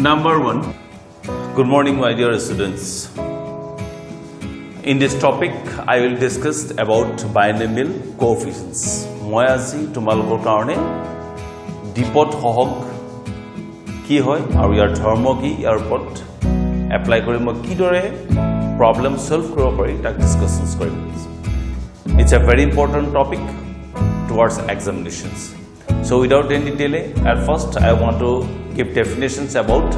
Number 1. Good morning, my dear students. In this topic, I will discuss about binomial coefficients. মই আজি তোমালোকৰ কাৰণে depot সহগ কি হয় আৰু ইয়াৰ ধৰ্ম কি ইয়াৰ ওপৰত এপ্লাই কৰি মই কিদৰে প্ৰবলেম সলভ কৰিব পাৰি তাক ডিসকাশনস কৰিম. It's a very important topic towards examinations. So without any delay, at first I want to give definitions about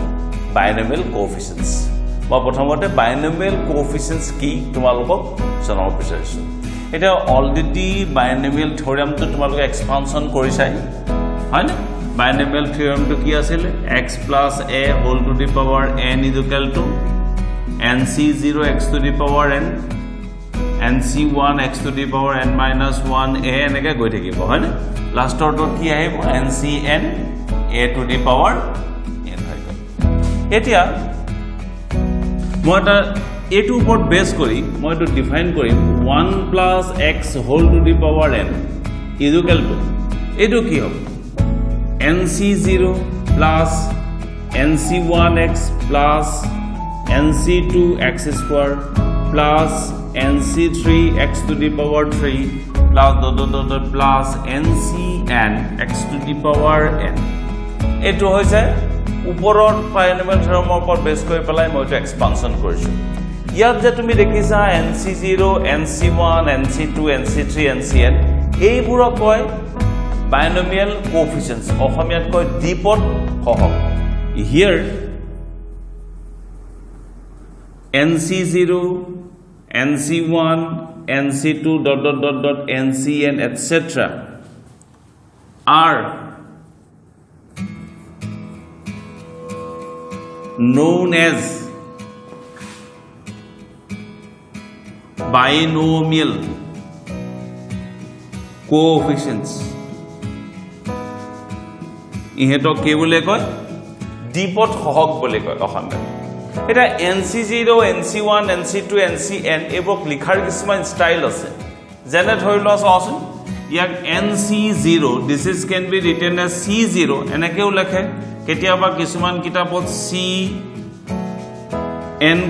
binomial coefficients. মই প্ৰথমতে binomial coefficients কি তোমালোকক জনাব বিচাৰিছো. এটা অলৰেডি binomial theorem তো তোমালোকে এক্সপানশন কৰিছাই হয় না. binomial theorem তো কি আছিল x plus a whole to the power n is equal to nc0 x to the power n nc1 x to the power n minus 1 a এনেকৈ গৈ থাকিব হয় না. লাষ্টৰ তো কি আহিব ncn a to the power n হৈ গ'ল. এতিয়া মই এটা এটো উপৰত বেস কৰি মই এটো ডিফাইন কৰিম 1 plus x whole to the power n is equal to এটো কি হ'ব nc0 plus nc1x plus nc2x square plus nc3x to the power 3 plus plus ncn x to the power n এটো হৈছে উপৰৰ binomial theorem ওপৰত base কৰি পেলাই মই এটো এক্সপানশন কৰিছো. ইয়াত যে তুমি দেখিছা nc0 nc1 nc2 nc3 ncn এইবোৰক কয় binomial coefficients অসমীয়াত কয় ডিপট সহগ. Here nc0 nc1 nc2 ... ncn etc are known as binomial coefficients. ইহেতক কি বলে কয় ডিপট সহগ বলে কয় অসমীয়াত. এটা nc0 nc1 nc2 ncn এবক লিখাৰ কিছুমান স্টাইল আছে. যেনে ধৰি লোৱা চাওচোন ইয়াক nc0 this is can be written as c0 এনেকেও লেখে. কেতিয়াবা কিছুমান কিতাপত c n,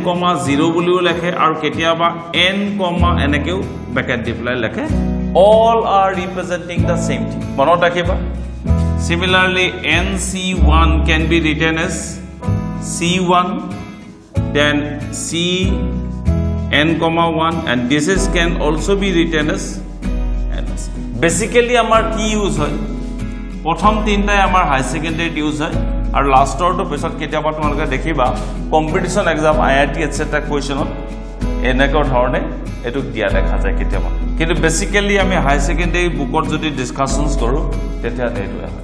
0 বুলিও লেখে আৰু কেতিয়াবা n, এনেকেও ব্ৰেকেট দি পেলাই লেখে. all are representing the same thing. মনত ৰাখিবা. Similarly, nc1 can be written as c1, then cn, and this is can also be written as ns. Basically, আমাৰ কি ইউজ হয় প্ৰথম তিনটাই আমাৰ হাই সেকেন্ডাৰীত ইউজ হয় আৰু লাষ্টৰ তো পিছত কেতিয়াবা তোমালোকে দেখিবা কম্পিটিশন এক্সাম আইআইটি এটসেট্ৰা কোৱেশ্চনত এনেকুৱা ধৰণে এটো দিয়া দেখা যায় কেতিয়াবা. কিন্তু বেসিক্যালি আমি হাই সেকেন্ডাৰী বুকত যদি ডিসকাশনস কৰো তেতিয়া এইটো হয়.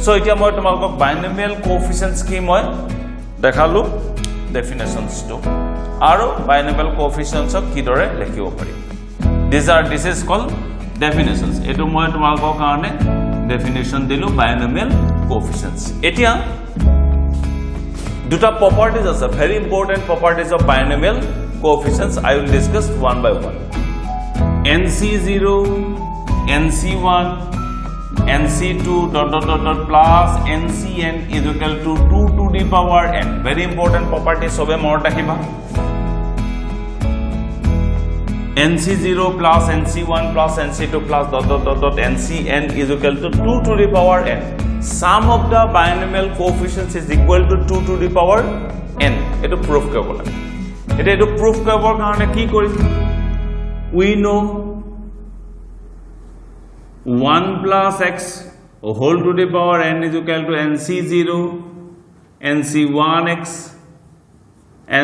সো এতিয়া মই তোমালোকক binomial coefficients কি মই দেখালো definitions to আৰু binomial coefficients কি দৰে লিখিব পাৰি. this is called definitions. এটো মই তোমালোকৰ কাৰণে definition দিলো binomial coefficients. এতিয়া দুটা properties আছে very important properties of binomial coefficients. I will discuss one by one. nc0 nc1 nc2 ... plus ncn is equal to 2 to the power n. Very important property sobe মনত ৰাখিবা. nc0 plus nc1 plus nc2 plus ... ncn is equal to 2 to the power n. Sum of the binomial coefficients is equal to 2 to the power n. এটো proof কৰিব লাগে. এটো proof কৰিবৰ কাৰণে কি কৰিম we know 1 plus x whole to the power n is equal to nc0 nc1x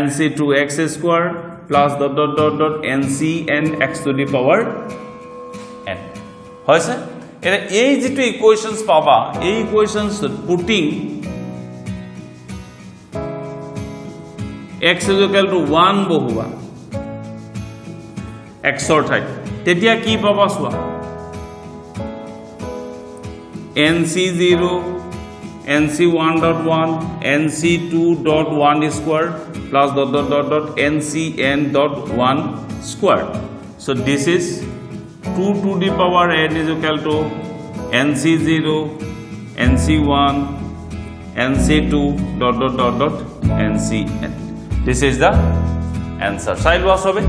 nc2x square plus ... ncn x to the power n. হৈছে এটা এই যেটো ইকুয়েশনস পাবা এই equations putting x is equal to 1 বহুবা x or ঠাইত তেতিয়া কি পাবা সোৱা nc0 nc1.1 nc2.1 square plus ... ncn.1 square. So this is 2 to the power n is equal to nc0 nc1 NC2 ... NCN. This is the answer. Side was hobe.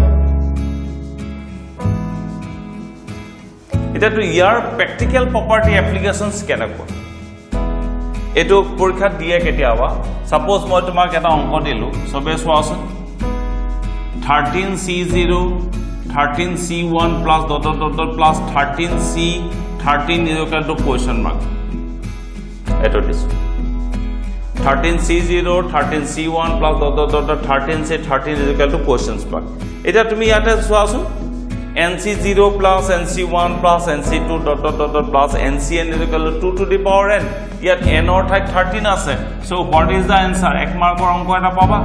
Eta to year practical property applications kenako. Eto porikha diye ketia aba. Suppose moi tomak eta onko dilu. Sobe soasun. 13C0 13C1 plus ... plus 13C 13 is equal to question mark. Eto this 13C0 13C1 plus ... 13C 13 is equal to questions mark. Eta tumi yate soasun. NC0 plus NC1 plus NC2 ... plus NCN is equal to 2 to the power n. Yet n or 13 ase. So what is the answer? Ek mark or onko eta paba.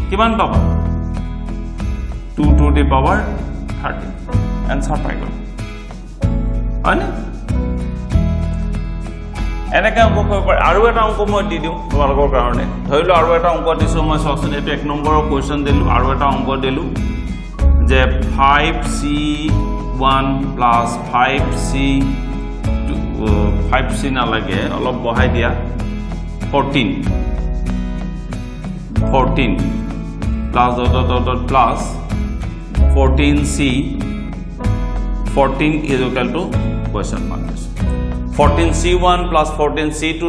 Kiman paba? 2 to the power 13. Answer pai gol. Ane? এনেকা অঙ্ক কৰিব পাৰি আৰু এটা অঙ্ক মই দি দিওঁ তোমালোকৰ কাৰণে ধৰিলো আৰু এটা অঙ্ক দিছো মই সচন এটো এক নম্বৰৰ কোৱেশ্চন দিলো আৰু এটা অঙ্ক দিলো যে 5C1 plus 5C না লাগে অলপ বহাই দিয়া 14 plus ... plus 14C 14 is equal to question mark. 14C1 plus 14C2 ...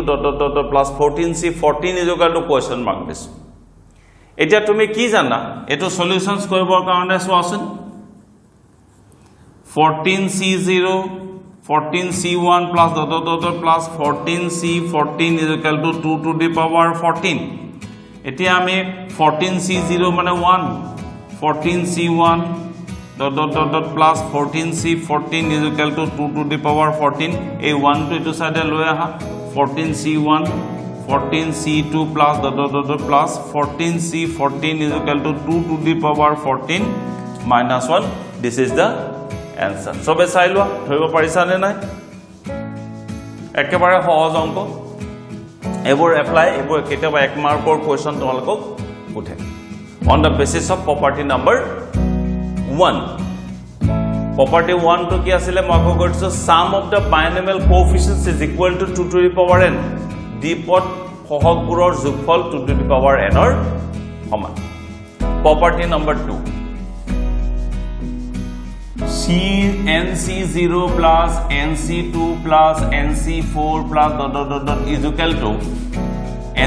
plus 14C 14 is equal to question mark this. Etia tumi ki jana eto solutions koribor karone soasun 14C0 14C1 plus ... plus 14C 14 is equal to 2 to the power 14. Etia ame 14C0 mane 1 14C1 ... plus 14C 14 is equal to 2 to the power 14. A 1 to itu side loi aha 14C1 14C2 plus ... plus 14C 14 is equal to 2 to the power 14 minus 1. This is the answer. Sobe sai loa thoribo parisa ne nai ekebare সহজ অঙ্ক ebor apply ebor ketaba ek mark or question tomalok uthe on the basis of property number 1. Property 1 to ki asile moi ko korছো sum of the binomial coefficients is equal to 2 to the power n. Dipot সহগবোৰৰ যোগফল 2 to the power n or সমান. Property number 2. NC0 plus NC2 plus NC4 plus ... is equal to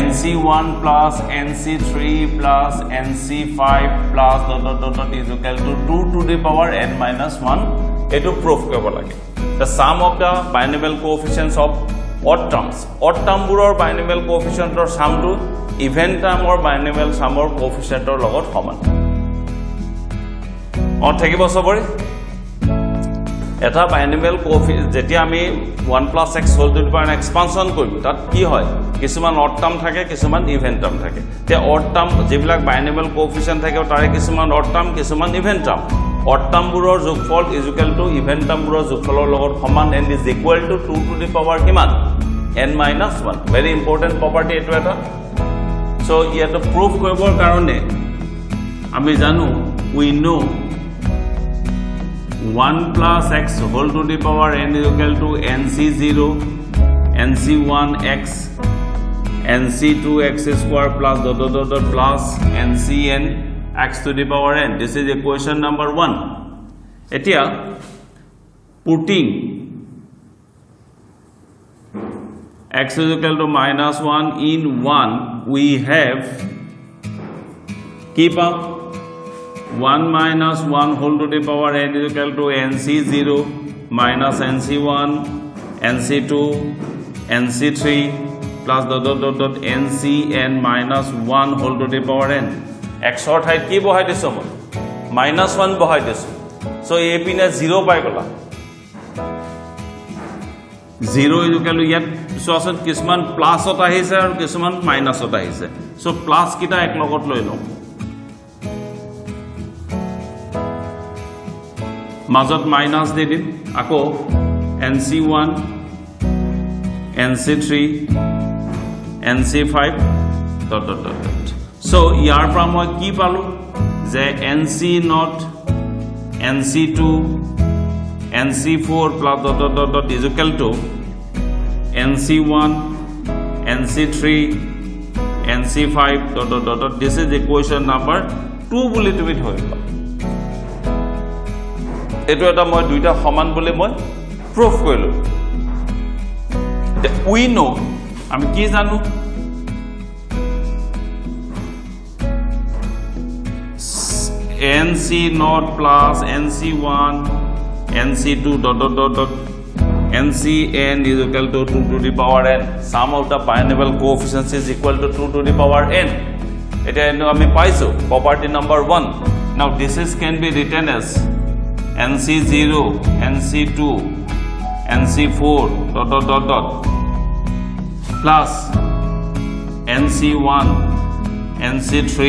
NC1 plus NC3 plus NC5 plus ... is equal to 2 to the power n minus 1. Eto proof korbo lage. The sum of the binomial coefficients of odd terms. Odd term buror binomial coefficient or sum to even term or binomial sum or coefficient or logot saman. On thakibo sobore এটা binomial coefficient যেটি আমি 1 plus x whole to the power n expansion কৰিম তাত কি হয় কিছুমান odd term থাকে কিছুমান even term থাকে তে odd term যেবিলাক binomial coefficient থাকে তাৰে কিছুমান odd term কিছুমান even term odd term বুৰৰ যোগফল is equal to even term বুৰৰ যোগফলৰ লগত সমান and is equal to 2 to the power কিমান n minus 1 very important property এটো এটা so ইয়াত proof কৰিবৰ কাৰণে আমি জানো we know 1 plus x whole to the power n is equal to NC0 NC1x NC2 x square plus ... plus NCN x to the power n. This is equation number 1. Etia putting x is equal to minus 1 in 1 we have keep up 1 minus 1 whole to the power n is equal to NC0 minus NC1 NC2 NC3 plus ... NCN minus 1 whole to the power n. X or height ki bohai diso minus 1 bohai diso. So a pina 0 pai gola 0 is equal to yet so asan kisman plus ota hise aru kisman minus ota hise. So plus kita ek logot loi lo মাজত minus দি দিম আকৌ NC1 NC3 NC5 ... so ইয়াৰ পৰা মই কি পালো যে NC0 NC2 NC4 plus ... is equal to NC1 NC3 NC5 dot dot dot dot. This is equation number 2 বুলি তুমি ধৰিবা এটো এটা মই দুইটা সমান বুলি মই প্ৰুফ কৰিলো we know আমি কি জানো NC0 plus NC1 NC2 dot dot dot dot NCn is equal to 2 to the power n. Sum of the binomial coefficients is equal to 2 to the power n. It is property number 1. Now this is can be written as NC0, NC2, NC4 dot dot dot dot plus NC1, NC3,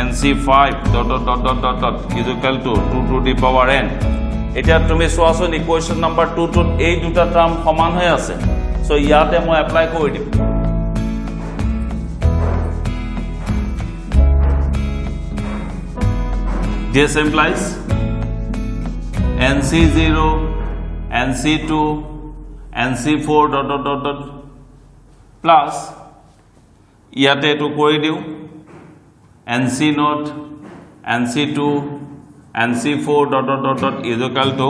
NC5 dot dot dot dot dot dot is equal to 2 to the power n. এটা তুমি সোয়াসন equation number 2 তো এই দুটা term সমান হৈ আছে so ইয়াতে মই এপ্লাই কৰি দিম this implies NC0 NC2 NC4 dot dot dot dot plus ইয়াতে এটো কৰি দিও NC0 NC2 NC4 dot dot dot dot is equal to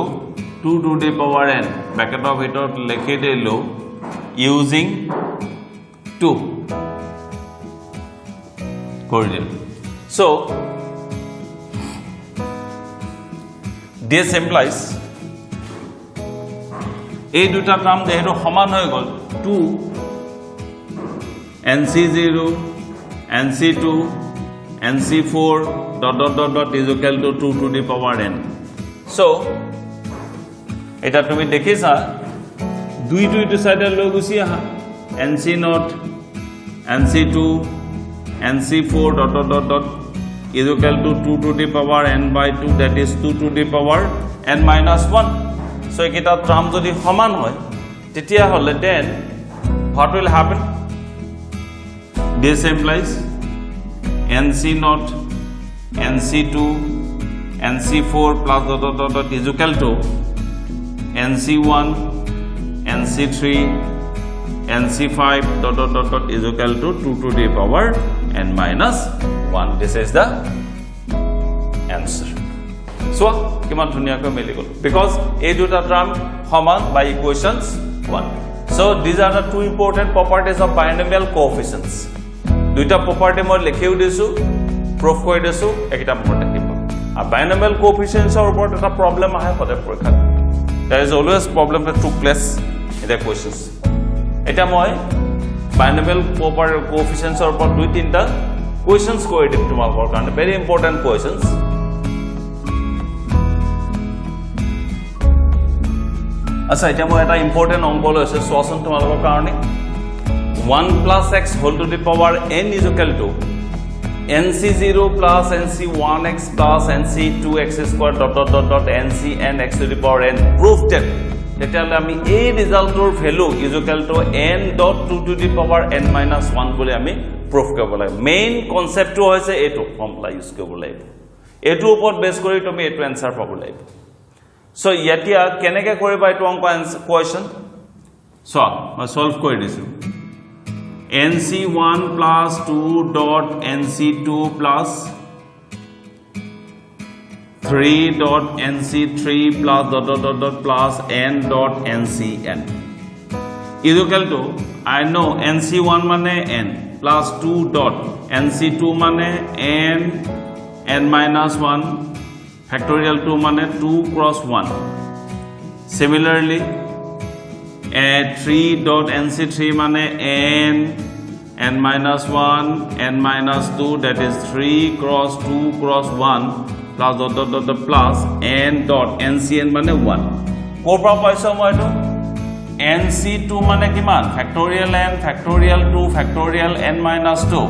2 to the power n bracket of it লিখি দিলো using 2 কৰি দিলো so this implies এই দুটা টার্ম যেহেতু সমান হৈ গল 2 NC0 NC2 NC4 dot dot dot dot is equal to 2 to the power n. So, এটা তুমি দেখিছা দুই সাইডে লৈ গুছি আহা NC0 NC2 NC4 dot dot dot dot is equal to 2 to the power n by 2 that is 2 to the power n minus 1. So, এটা term যদি সমান হয় তেতিয়া হলে then what will happen? This implies NC0 NC2 NC4 plus dot dot dot dot is equal to NC1 NC3 NC5 dot dot dot dot is equal to 2 to the power n minus 1. This is the answer. So, kiman dhuniya ko mili gol because ei duta term saman by equations 1. So, these are the two important properties of binomial coefficients. দুইটা property মই লিখিও দিছো proof কৰি দিছো একটা মনত ৰাখিব আর binomial coefficients এর উপর এটা প্রবলেম আহে পদে পরীক্ষা there is always problem that took place in the questions এটা মই binomial coefficients এর উপর দুই তিনটা questions কৰি দিম তোমালোকৰ কাৰণে very important questions আচ্ছা এটা মই এটা ইম্পৰ্টেন্ট অঙ্ক লৈছে সোয়াসন তোমালোকৰ কাৰণে 1 plus x whole to the power n is equal to NC0 plus NC1x plus NC2x square dot dot dot dot NCn x to the power n. Proof that তেতিয়ালে আমি এই ৰিজাল্টৰ value is equal to n dot 2 to the power n minus 1 বুলি আমি proof কৰিব লাগিব main কনসেপ্টটো হৈছে এটো ফৰ্মুলা ইউজ কৰিব লাগিব এটোৰ ওপৰত বেস কৰি তুমি এটো আনসাৰ পাব লাগিব সো ইয়াতিয়া কেনেকৈ কৰিবা এটো অংক কোৱেশ্চন সো মই সলভ কৰি দিছো NC1 plus 2 dot NC2 plus 3 dot NC3 plus dot dot dot dot plus n dot NCn is equal to I know NC1 mane n plus 2 dot NC2 mane n minus 1 factorial 2 mane 2 cross 1 similarly 3 dot NC3 mane n minus 1 n minus 2 that is 3 cross 2 cross 1 plus dot dot dot, dot plus n dot NCn mane 1 korpa paisa moi to NC2 mane kiman factorial n factorial 2 factorial n minus 2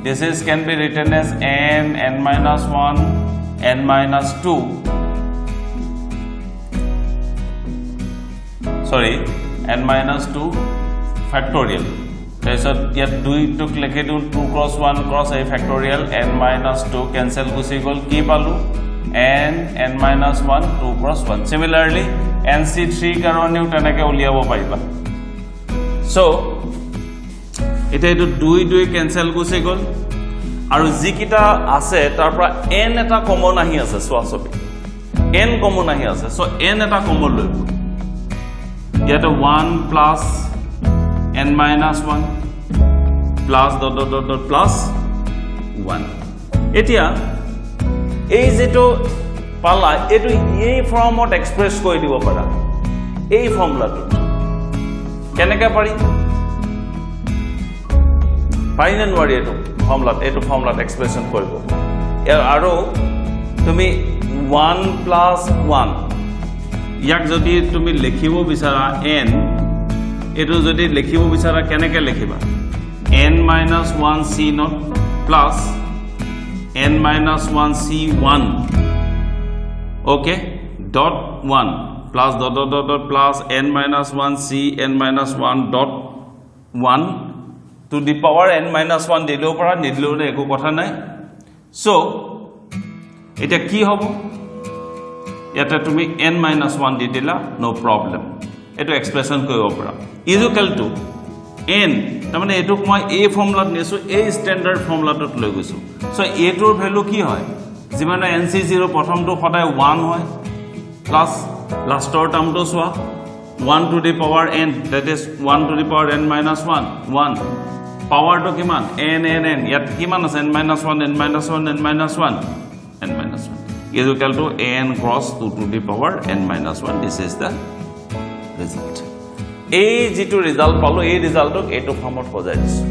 this is can be written as n minus 1 n minus 2 sorry n minus 2 factorial তাৰছত ইয়াত 2 টুক লিখি দিও 2 cross 1 cross a factorial n minus 2 cancel গুছি গল কি পালো n minus 1 2 cross 1 similarly NC3 কাৰণেও তেনেকৈ উলিয়াব পাৰিবা so এটা এইটো 2 কেনসেল গুচি গ'ল আৰু যিকিটা আছে তাৰ পৰা n এটা কমন আহি আছে সোৱা ছবি n কমন আহি আছে সো n এটা কমন লৈ ইয়াতে 1 plus n minus 1 plus dot dot dot dot plus 1 এতিয়া এই যেটো পালা এটো এই ফর্মত এক্সপ্রেস কৰি দিব পাৰা এই ফৰ্মুলাটো কেনেকৈ পাৰি পাইনে নোৱাৰি এইটো ফৰ্মুলাত এক্সপ্ৰেশন কৰিব আৰু তুমি 1 প্লাস 1 ইয়াক যদি তুমি লিখিব বিচাৰা n এটো যদি লিখিব বিচাৰা কেনেকৈ লিখিবা n minus 1 c naught plus n minus 1 c1 okay dot 1 plus dot dot dot dot plus n minus 1 c n minus 1 dot 1 to the power n minus 1 দিলো পৰা নিদিলো না একো কথা নাই সো এটা কি হ'ব এটা তুমি n minus 1 দি দিলা নো প্ৰবলেম এটো এক্সপ্ৰেশন কৰিব পৰা ইকুয়াল টু n তাৰমানে এটোক মই এই ফৰ্মুলাত নেছো এই স্ট্যান্ডাৰ্ড ফৰ্মুলাটোত লৈ গৈছো সো এটোৰ ভ্যালু কি হয় যিমানে nc0 প্ৰথমটো সদায় 1 হয় প্লাস লাষ্টৰ টাৰ্মটো সোৱা 1 to the power n that is 1 to the power n minus 1 1 power to kiman n yat kiman আছে n minus 1 n minus 1 n minus 1 n minus 1 is equal to n cross 2 to the power n minus 1 this is the result এই যেটো result পালো এই ৰিজাল্টক এটো ফৰ্মত সজাই দিছো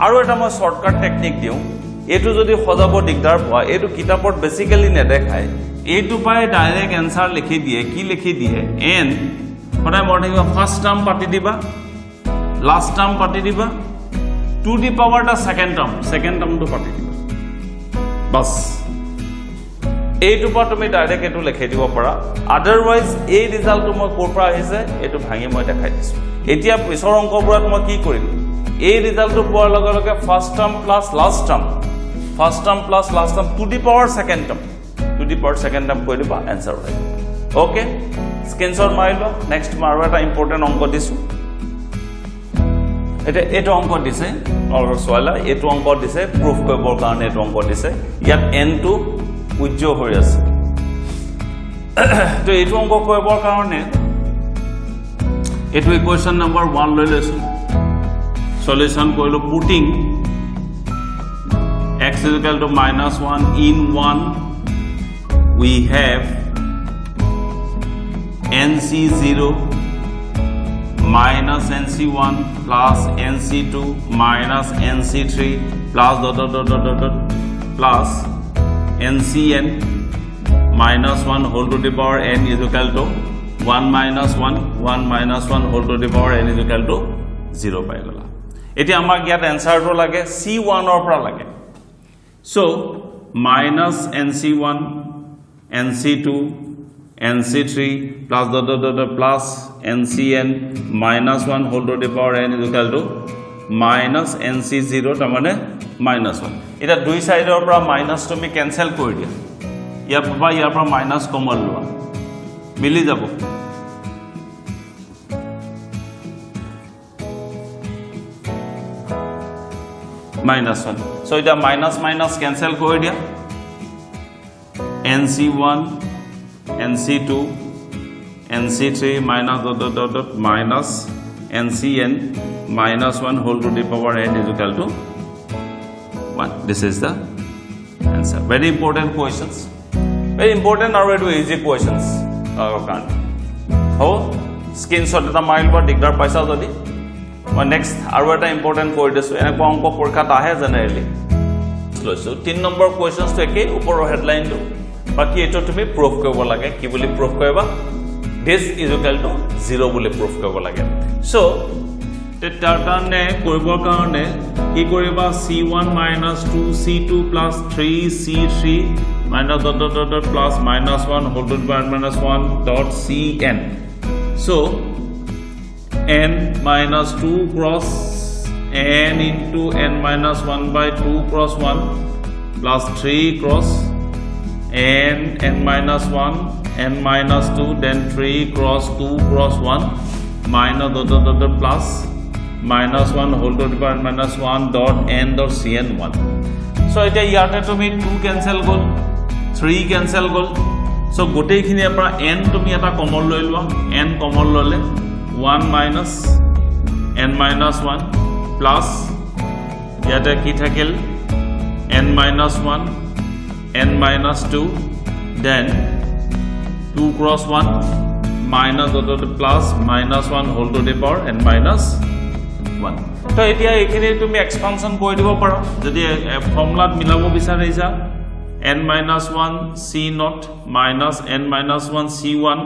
আৰু এটা মই শৰ্টকাট টেকনিক দিও এটো যদি সজাব দিগদাৰ পোৱা এটো কিতাপত বেসিক্যালি নেদেখায় এটো পাই ডাইৰেক্ট আনসাৰ লিখি দিয়ে কি লিখি দিয়ে n সদায় মৰ্নিং ফার্স্ট টার্ম পাতি দিবা লাস্ট টার্ম পাতি দিবা to the power da second term তো পাতি দিবা বাস এইটো পা তুমি ডাইৰেক্ট এটো লিখি দিব পাৰা আদাৰওয়াইজ এই ৰিজাল্টটো মই কোৰ পৰা আহিছে এটো ভাঙি মই দেখাই দিছো এতিয়া পিছৰ অংকবোৰত মই কি কৰিম এই ৰিজাল্টটো পোৱাৰ লগে লগে first term plus last term to the power second term কৰি দিবা आंसर হয় ওকে স্ক্ৰিনশট মাৰিলো নেক্সট মাৰো এটা ইম্পৰ্টেন্ট অংক দিছো এটা অংক দিছে আৰু সোৱালা এটো অংক দিছে প্ৰুফ কৰিবৰ কাৰণে এটো অংক দিছে ইয়াত n টো উজ্জ হৈ আছে তো এটো অংক কৰিবৰ কাৰণে এটো ইকুয়েশন নম্বৰ 1 লৈ লৈছো সলিউশন কৰিলো putting x is equal to minus 1 in 1 we have nc0 minus nc1 plus nc2 minus nc3 plus dot dot dot dot dot plus ncn minus 1 whole to the power n is equal to 1 minus 1 whole to the power n is equal to 0 পাই গলা এতিয়া আমাক ইয়াত आंसरটো লাগে c1 ৰ পৰা লাগে so minus nc1 nc2 nc3 plus dot dot dot plus ncn minus 1 whole to the power n is equal to minus nc0 তাৰমানে minus 1 এটা দুই সাইডৰ পৰা মাইনাস তুমি ক্যান্সেল কৰি দিয়া ইয়াৰ পৰা মাইনাস কমন লোৱা মিলি যাব minus 1 so এটা minus cancel কৰি দিয়া nc1 nc2 nc3 minus dot minus ncn minus 1 whole to the power n is equal to 1 this is the answer very important questions very important or very easy questions how screenshot এটা mile বা দিগদাৰ পাইছা যদি মই next আৰু এটা important কৰি দিছো এনেকুৱা অংক পৰীক্ষাত আহে জেনাৰেলি লৈছো 3 নম্বৰ কোৱেশ্চনছ তো একে ওপৰৰ হেডলাইনটো বাকি এটো তুমি প্ৰুফ কৰিব লাগে কি বুলি প্ৰুফ কৰিবা this is equal to 0 বুলি প্ৰুফ কৰিব লাগে সো তাৰ কাৰণে কৰিবৰ কাৰণে কি কৰিবা c1 - 2c2 + 3c3 minus dot dot dot plus minus 1 whole to the power minus 1 dot cn so n minus 2 cross n into n minus 1 by 2 cross 1 plus 3 cross n minus 1 n minus 2 then 3 cross 2 cross 1 minus dot dot dot plus minus 1 whole to the power n minus 1 dot n dot cn 1. So এটা ইয়াতে তুমি 2 cancel গল 3 cancel গল so গোটেইখিনিৰ পৰা n তুমি এটা common লৈ লোৱা n common ললে 1 minus n minus 1 plus ইয়াতে কি থাকিল n minus 1 n minus 2 then 2 cross 1 minus plus minus 1 whole to the power n minus 1 তো এতিয়া এখিনি তুমি এক্সপানশন কৰি দিব পাৰা যদি ফৰ্মুলাত মিলাব বিচাৰিছা n minus 1 c naught minus n minus 1 c1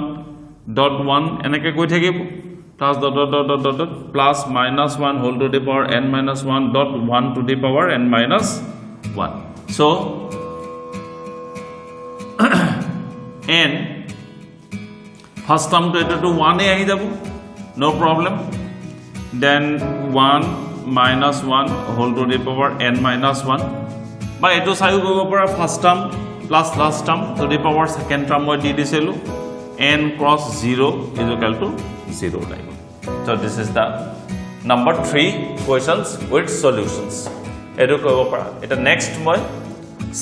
dot 1 এনেকে কৈ থাকিব plus dot plus minus 1 whole to the power n minus 1 dot 1 to the power n minus 1 so n first term to এটা to 1 এ আহি যাব no problem then 1 minus 1 whole to the power n minus 1 বা এটো চাইও কৰিব পৰা first term plus last term to the power second term মই দি দিছিলো n cross 0 is equal to 0 like so this is the number 3 questions with solutions এটো কৰিব পৰা এটা next মই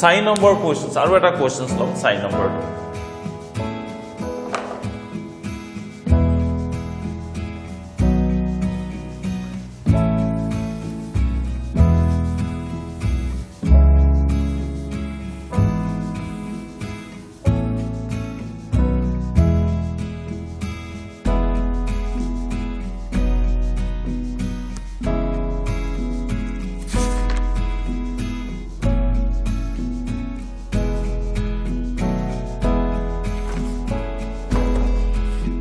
sign number questions আৰু এটা questions লম sign number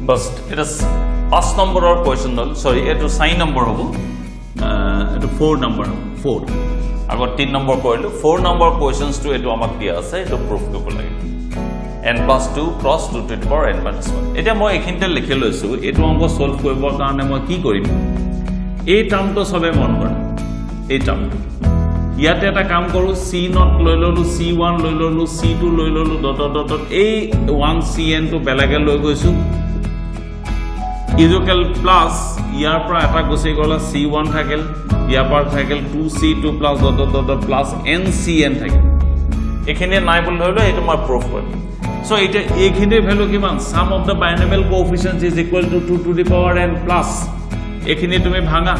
First, it is first number or question. Sorry, it is sign number. It is 4 number. 4. I got 3 number coil. 4 number questions to it. Amak diya ase. It is proof ko bolai. N plus 2 cross 2 to the power n minus 1. Eta moi ekhinte likhe loisu. Etu amko solve koribo karone moi ki korim? A term to sobe mon kora. A term. ইয়াতে এটা কাম কৰো c0 লৈ ললো c1 লৈ ললো c2 লৈ ললো dot dot dot a 1 cn to বেলাগে লৈ গৈছো ইজুকেল প্লাস ইয়াৰ পৰা এটা গুছি গলা c1 থাকিল ইয়াৰ পৰা থাকিল 2c2 plus dot dot dot plus ncn থাকিল এখানে নাই বল হলো এটা মই প্রুফ কৰিম সো এটা এখানে ভ্যালু কিমান sum of the binomial coefficients is equal to 2 to the power n plus এখানে তুমি ভাঙা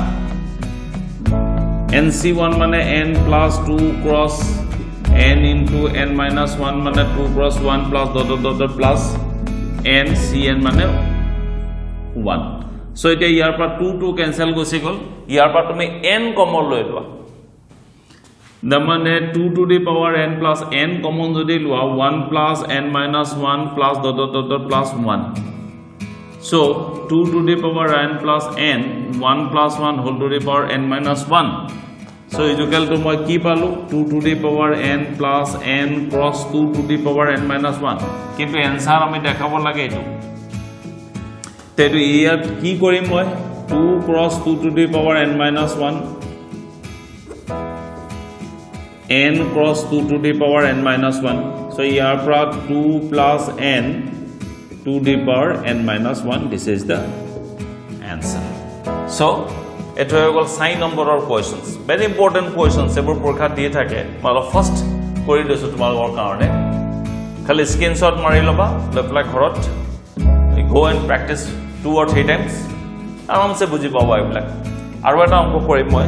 nc1 মানে n plus 2 cross n into n minus 1 মানে 2 cross 1 plus dot dot dot plus ncn মানে 1 so এটা ইয়াৰ পৰা 2 2 ক্যান্সেল গৈছে গল ইয়াৰ পৰা তুমি n কমন লৈ লোৱা মানে 2 to the power n plus n common যদি লোৱা 1 plus n minus 1 plus dot dot dot plus 1 so 2 to the power n plus n 1 plus 1 whole to the power n minus 1 so is equal to মই কি পালো 2 to the power n plus n cross 2 to the power n minus 1 কিন্তু answer আমি দেখাব লাগে এটো তেটো ইয়াত কি কৰিম মই 2 cross 2 to the power n minus 1 n cross 2 to the power n minus 1 so ইয়াৰ পৰা 2 plus n to the power n minus 1 this is the answer so it will sign number or questions very important questions এবোৰ পৰীক্ষা দিয়ে থাকে মানে first কৰি দিছো তোমালোকৰ কাৰণে খালি স্ক্ৰিনশ্বট মাৰি লবা লপলা ঘৰত go and practice 2 or 3 times আৰামসে বুজি পাবা এইবিলাক আৰু এটা অংক কৰিম মই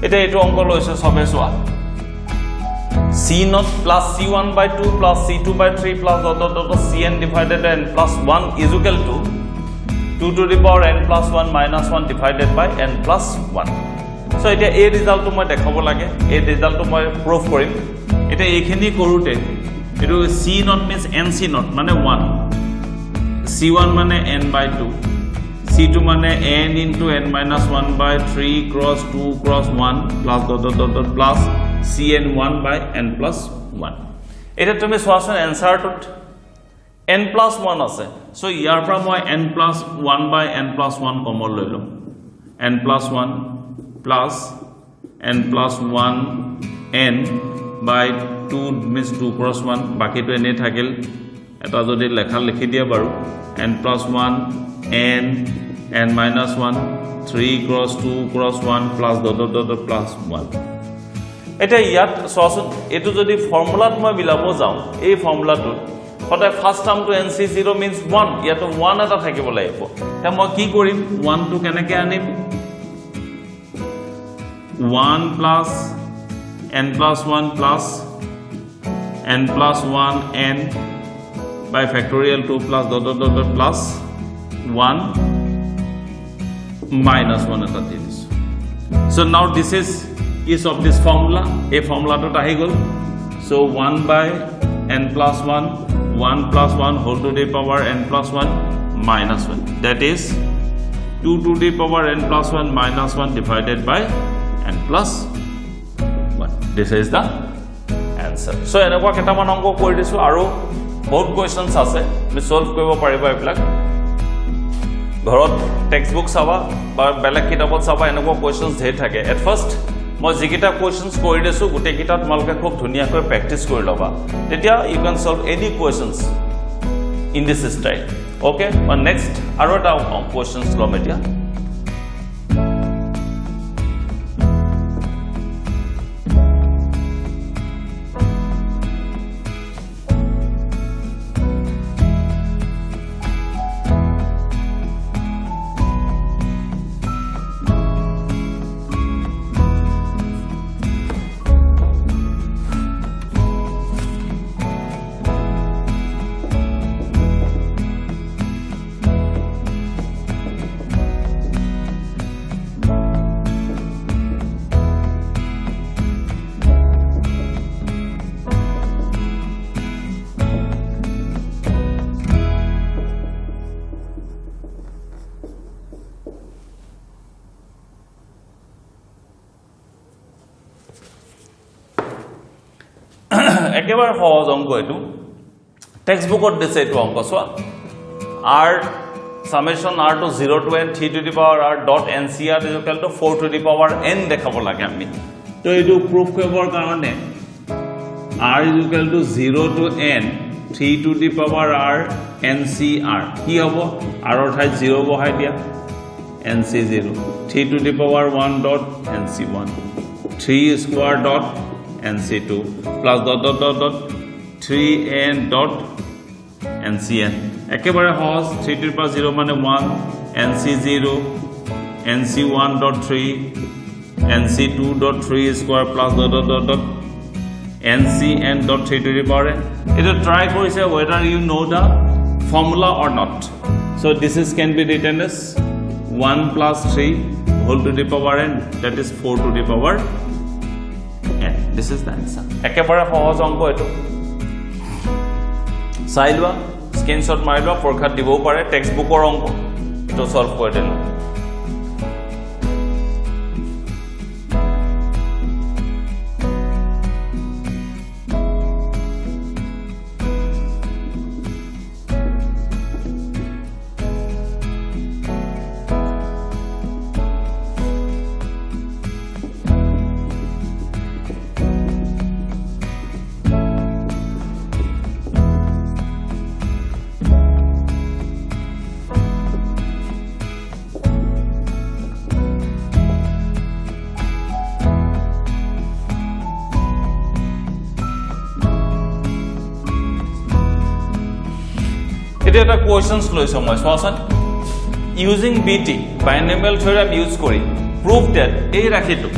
এটা এটো অঙ্ক লৈছে সবে সোয়া c0 plus c1 by 2 plus c2 by 3 plus dot dot dot cn divided n plus 1 is equal to 2 to the power n plus 1 minus 1 divided by n plus 1 so এটা এই ৰিজাল্টটো মই দেখাব লাগে এই ৰিজাল্টটো মই প্ৰুফ কৰিম এটা এইখিনি কৰোতে এটো c0 means nc0 মানে 1 c1 মানে n/2 c2 মানে n into n minus 1 by 3 cross 2 cross 1 plus dot dot dot dot plus cn 1 by n plus 1 এটা তুমি সোয়াছন এনসারটোত n plus 1 আছে সো ইয়াৰ পৰা মই n plus 1 by n plus 1 common লৈ লম n plus 1 plus n plus 1 n by 2 means 2 cross 1 বাকিটো এনে থাকিল এটা যদি লেখা লিখি দিয়া বাৰু n plus 1 n minus 1 3 cross 2 cross 1 plus dot dot dot plus 1 এটা ইয়াত সোয়াছন এটো যদি ফর্মুলাত মই বিলাব যাও এই ফর্মুলাটো সদায় first term two nc0 means 1 ইয়াতো 1 এটা থাকিব লাগিব তা মই কি কৰিম 1 টু কেনেকে আনিম 1 plus n plus 1 plus n plus 1 n by factorial 2 plus dot dot dot dot plus 1 minus 1 eta this. So now this is of this formula a formula to ahi gol so 1 by n plus 1 1 plus 1 whole to the power n plus 1 minus 1 that is 2 to the power n plus 1 minus 1 divided by n plus 1 this is the answer so enakwa ketaman onko kori disu aru বহুত questions আছে আমি solve কৰিব পাৰিবা এইবিলাক ঘৰত textbook চাবা বা বেলেগ কিতাপত চাবা এনেকুৱা কোৱেশ্চনস ধেৰ থাকে এট ফাৰ্স্ট মই যিকিটা কোৱেশ্চনস কৰি দিছো গুটে কিটা তোমালকে খুব ধুনিয়াকৈ প্ৰেক্টিস কৰি লবা তেতিয়া you can solve any questions in this style okay বা নেক্সট আৰু এটা কোৱেশ্চনস লম এতিয়া একেবারে সহজ অঙ্ক এটো টেক্সটবুকত দিছে এটো অঙ্ক সোয়া r summation r to 0 to n 3 to the power r dot ncr is equal to 4 to the power n দেখাব লাগে আমি তো এটো প্রুফ কৰিবৰ কাৰণে r is equal to 0 to n 3 to the power r ncr কি হ'ব r অৰ ঠাইত 0 বহাই দিয়া nc0 3 to the power 1 dot nc1 3 square dot nc2 plus dot dot dot dot 3n dot ncn একেবারে সহজ 3 to the power 0 মানে 1 nc0 nc1 dot 3 nc2 dot 3 square plus dot dot dot dot ncn dot 3 to the power n it try korise whether you know the formula or not so this is can be written as 1 plus 3 whole to the power n that is 4 to the power n this is the answer ekebare সহজ অঙ্ক এটো চাইলবা screenshot মাৰিবা পৰীক্ষা দিব পাৰে টেক্সটবুকৰ অঙ্ক এটো solve কৰি দিলো এটা এটা কোয়েশ্চনস লৈছো মই সোৱাচন ইউজিং বিটি binomial theorem ইউজ কৰি prove that এই ৰাখিটো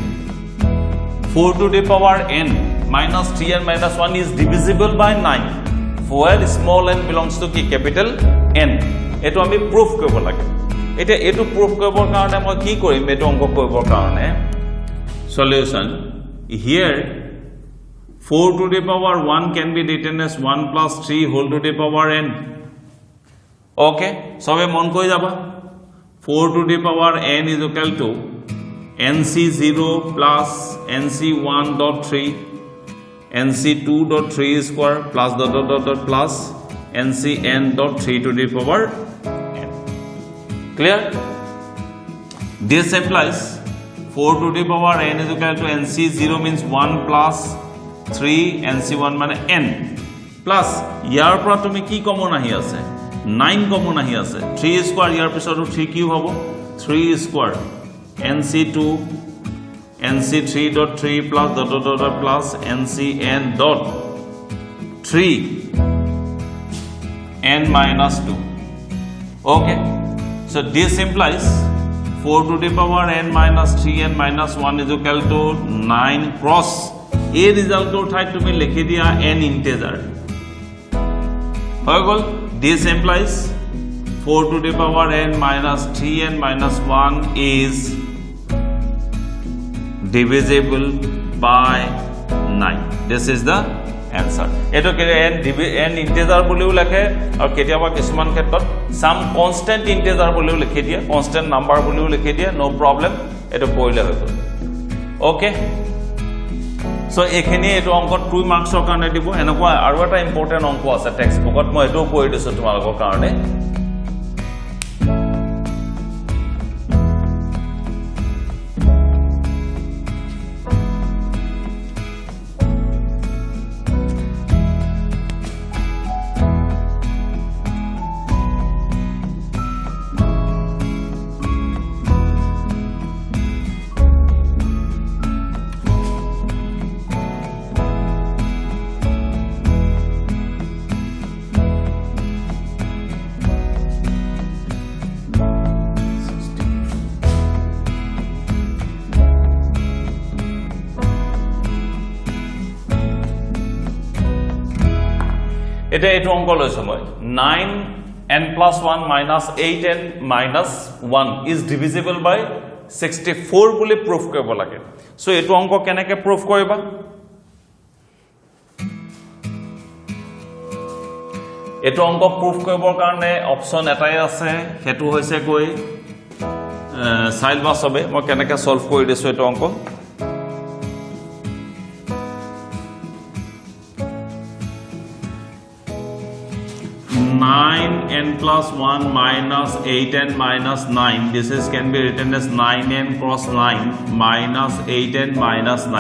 4 to the power n minus 3n minus 1 is divisible by 9 where small n belongs to কি capital n এটো আমি prove কৰিব লাগে এটা এটো prove কৰিবৰ কাৰণে মই কি কৰিম এটো অংক কৰিবৰ কাৰণে solution. Here 4 to the power 1 can be written as 1 plus 3 whole to the power n. Okay, so we mon koi jaba 4 to the power n is equal to nc0 plus nc1 dot 3 nc2 dot 3 square plus dot dot dot dot plus ncn dot 3 to the power n. Clear? This implies 4 to the power n is equal to nc0 means 1 plus 3 nc1 মানে n plus ইয়াৰ পৰা তুমি কি common আহি আছে 9 common আহি আছে 3 square ইয়াৰ পিছতো 3 Q হ'ব 3 square nc2 nc3.3 plus dot dot dot plus ncn dot 3 n minus 2. Okay, so this implies 4 to the power n minus 3 n minus 1 is equal to 9 cross a result or ঠাইত তুমি লিখি দিয়া n integer হৈ গল. This implies 4 to the power n minus 3 n minus 1 is divisible by 9. This is the answer. Eto ke n integer boliu lekhe aur ketiaba kisuman khetrot some constant integer boliu likhi dia constant number boliu likhi dia no problem eto poile hoy gol. Okay, so ekhini eto onkot 2 marks or karone dibo enokwa aru eta important onko ase text bookot moi eto koi disu tumalokor karone. এটা এটো অঙ্ক লৈছো মই 9n plus 1 minus 8n minus 1 is divisible by 64 বুলি proof কৰিব লাগে. So এটো অঙ্ক কেনেকে প্ৰুফ কৰিবা এটো অঙ্ক প্ৰুফ কৰিবৰ কাৰণে অপচন এটাই আছে হেতু হৈছে কই সাইল বা সবে মই কেনেকে সলভ কৰি দিছো এটো অঙ্ক 9n plus 1 minus 8n minus 9. This is can be written as 9n cross 9 minus 8n minus 9.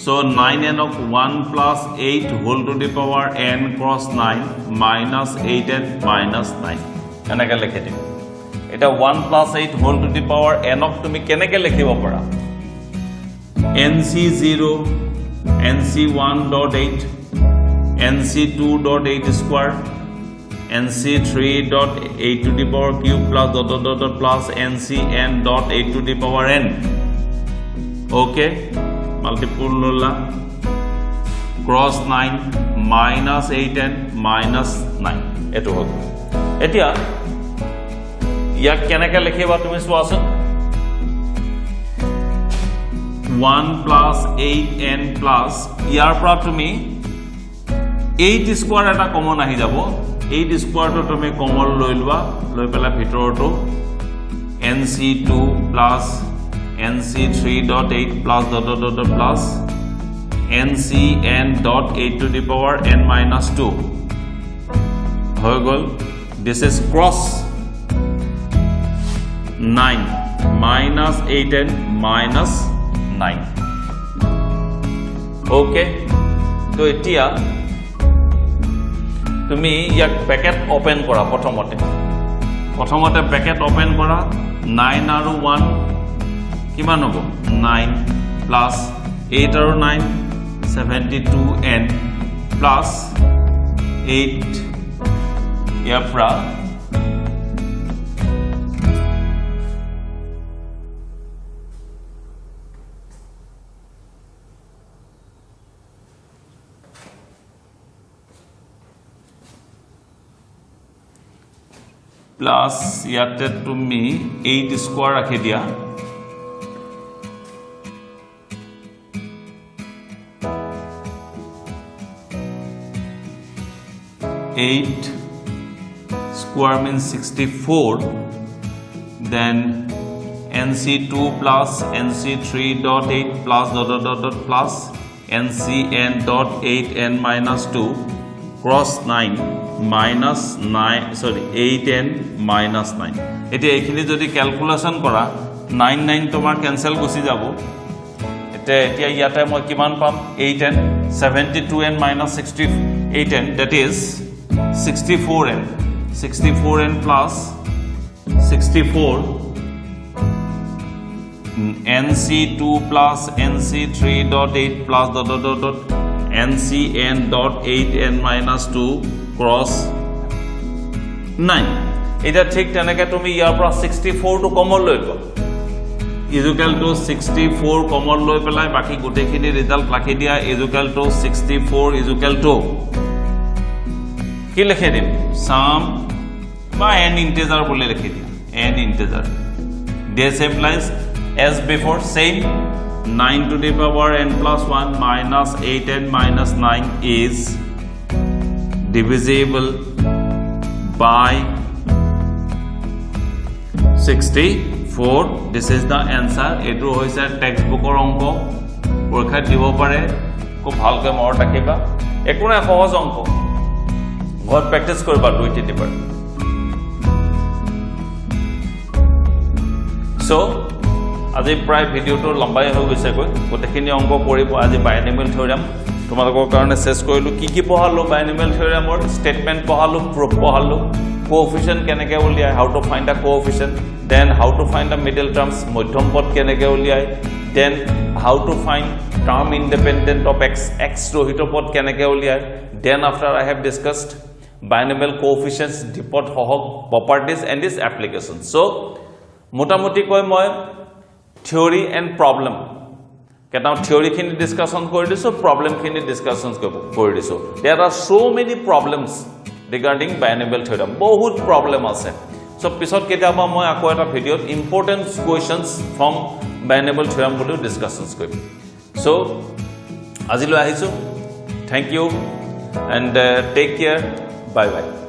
So 9n of 1 plus 8 whole to the power n cross 9 minus 8n minus 9. Enake likhe dim. Eta 1 plus 8 whole to the power n of tumi keneke likhibo para. nc0 nc1.8 nc2.8 square nc3.8 to the power cube plus dot dot dot dot plus ncn dot 8 to the power n. Okay, multiple lola cross 9 minus 8n minus 9 eto hol etia yak kenaka likhiba tumi soasun 1 plus 8n plus yar pra tumi 8 square eta common ahi jabo 8 square to tumi common loilwa loi pela bhitor to nc2 plus nc3.8 plus dot dot dot plus ncn dot 8 to the power n minus 2 hoy gol. This is cross 9 minus 8n minus 9. Okay, to etia তুমি ইয়াক bracket open কৰা প্ৰথমতে bracket open কৰা 9 আৰু 1 কিমান হ'ব 9 plus 8 আৰু 9 72n plus 8 ইয়াৰ পৰা plus ইয়াতে তুমি 8 স্কয়াৰ ৰাখি দিয়া 8 square means 64. Then NC2 plus NC3.8 plus dot plus NCN dot 8n minus 2 cross 9 minus 9 sorry 8n minus 9. এতিয়া এইখিনি যদি ক্যালকুলেশন কৰা 9 তোমাৰ ক্যান্সেল গুছি যাব এতিয়া ইয়াতে মই কিমান পাম 8n 72n minus 68n that is 64n plus 64 NC2 plus NC3.8 plus dot NCN dot 8n minus 2 cross 9. এটা ঠিক তেনেকে তুমি ইয়াৰ পৰা 64 টো কমন লৈ লোৱা ইকুয়াল টু 64 কমন লৈ পেলাই বাকি গোটেইখিনি ৰিজাল্ট ৰাখি দিয়া ইকুয়াল টু 64 ইকুয়াল টু কি লিখি দিম সাম বা n ইন্টিজাৰ বুলি লিখি দিয়া n integer this implies as before same 9 to the power n plus 1 minus 8n minus 9 is divisible by 64. This is the answer. এটো হৈছে টেক্সটবুকৰ অংক পৰীক্ষা দিব পাৰে খুব ভালকৈ মনত ৰাখিবা একো না সহজ অংক ঘৰত প্ৰেক্টিস কৰিবা 2-3 বাৰ সো আজি প্ৰায় ভিডিওটো লম্বাই হৈ গৈছে গৈ গোটেইখিনি অংক কৰিব আজি বাইনোমিয়াল থিওৰেম তোমালোকৰ কাৰণে শেষ কৰিলো কি পঢ়ালো বাইনোমিয়াল থিওৰেমৰ স্টেটমেন্ট পঢ়ালো প্ৰুফ পঢ়ালো কোএফিচিয়েন্ট কেনেকৈ উলিয়াই how to find a কোএফিচিয়েন্ট then how to find the middle terms মধ্যম পদ কেনেকৈ উলিয়াই then how to find term independent of x ৰহিত পদ কেনেকৈ উলিয়াই then after I have discussed binomial coefficients ডিপদ সহগ properties and its applications so মোটামুটি কৈ মই theory and problem কেটা theory খিনি ডিসকাশন কৰি দিছো problem খিনি ডিসকাশন কৰি দিছো there are so many problems regarding binomial theorem বহুত problem আছে so পিছত কেতিয়াবা মই আকৌ এটা ভিডিওত important questions from binomial theorem বুলি ডিসকাশনস কৰিম so আজিলৈ আহিছো thank you and take care bye bye